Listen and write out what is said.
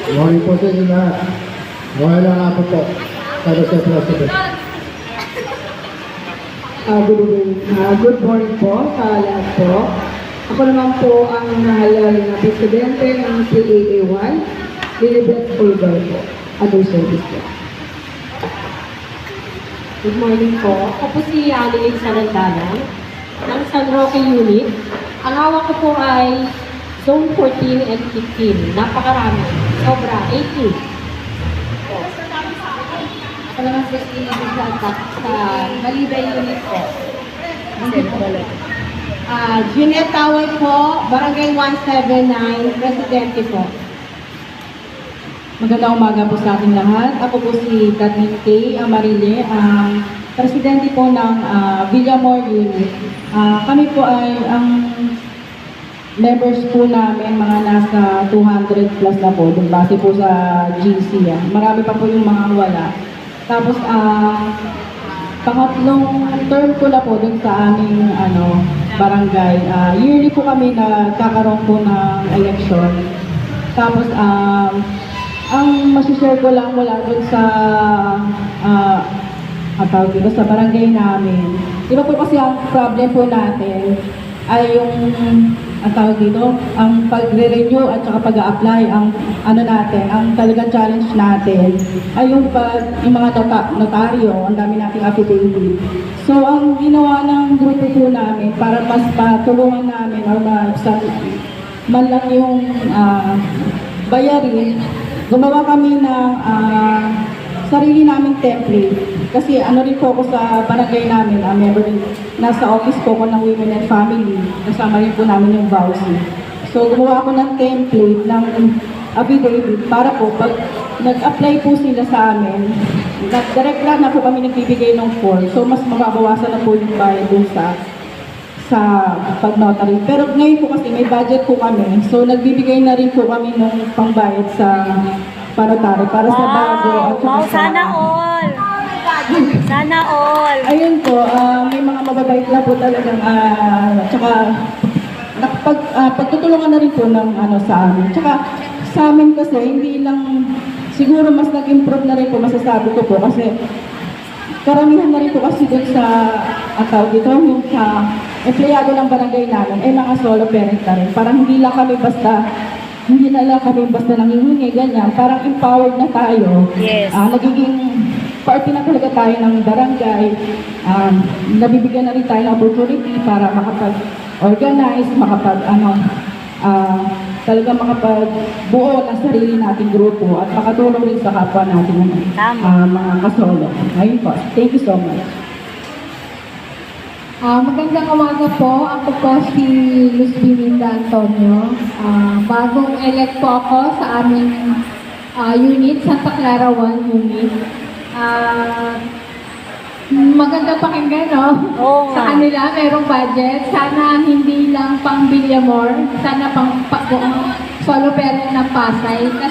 Morning po sa inyo lahat. Okay lang ako po. Para sa President. Good morning po sa lahat po. Ako naman po ang nahalal na presidente ng CAA1, Lilibet Ulgar po. Other service po. Good morning po. Ako po si Annalyn Sarandanan ng San Roque Unit. Ang hawak ko po ay Zone 14 and 15. Napakarami. Sobra. 80. Ako naman po si Rizalta sa Malibay Unit po. Jeanette Taway po, Barangay 179, Presidente po. Magandang umaga po sa ating lahat. Ako po si Kathleen K. Amarille, ang presidente po ng Villamor Unit. Kami po ay ang members po namin, mga nasa 200 plus na po, base po sa GC. Marami pa po yung mga wala. Tapos, pangatlong term ko na po dun sa aming barangay. Yearly po kami nagkakaroon po ng election. Tapos, ang masishare ko lang mula dun sa sa barangay namin. Diba po kasi ang problem po natin ay yung ang pagre-renew at saka pag-a-apply, ang talagang challenge natin ay yung mga notaryo, ang dami nating affidavit. So, ang ginawa ng grupo po namin para mas patulungan namin o man lang yung bayarin, gumawa kami ng sarili naming template. Kasi rin po ako sa barangay namin, member nasa office po ako ng Women and Family. Kasama rin po namin yung VAUSI. So gumawa ako ng template ng affidavit para po pag nag-apply po sila sa amin, direct na po kami nagbibigay ng form. So mas mababawasan na po yung bayad dun sa pag-notary. Pero ngayon po kasi may budget po kami. So nagbibigay na rin po kami ng pangbayad sa panotary para sa bago. Wow, sana all! Sana all! Ayun po, may mga mababait na po talagang, tsaka pagtutulungan na rin po ng sa amin. Tsaka sa amin kasi, hindi lang, siguro mas nag-improve na rin po, masasabi ko po, kasi karamihan na rin po kasi dun sa, yung sa empleyado ng barangay namin, ay mga solo parent na rin. Parang hindi na lang kami basta nangihingi, ganyan. Parang empowered na tayo. Yes. Nagiging party na talaga tayo ng barangay. Nabibigyan na rin tayo ng opportunity para makapag-organize, talaga makapagbuo ng sarili nating grupo at makatulong rin sa kapwa natin mga kasolo. Ayun po. Thank you so much. Magandang umaga po. Ako po si Luz Biminda Antonio. Bagong elect po ako sa aming unit, Santa Clara 1 unit. Maganda pakinggan, no? Oo Sa nga. kanila, merong budget. Sana hindi lang pang Villamor, sana pang solo parent ng Pasay. Kasi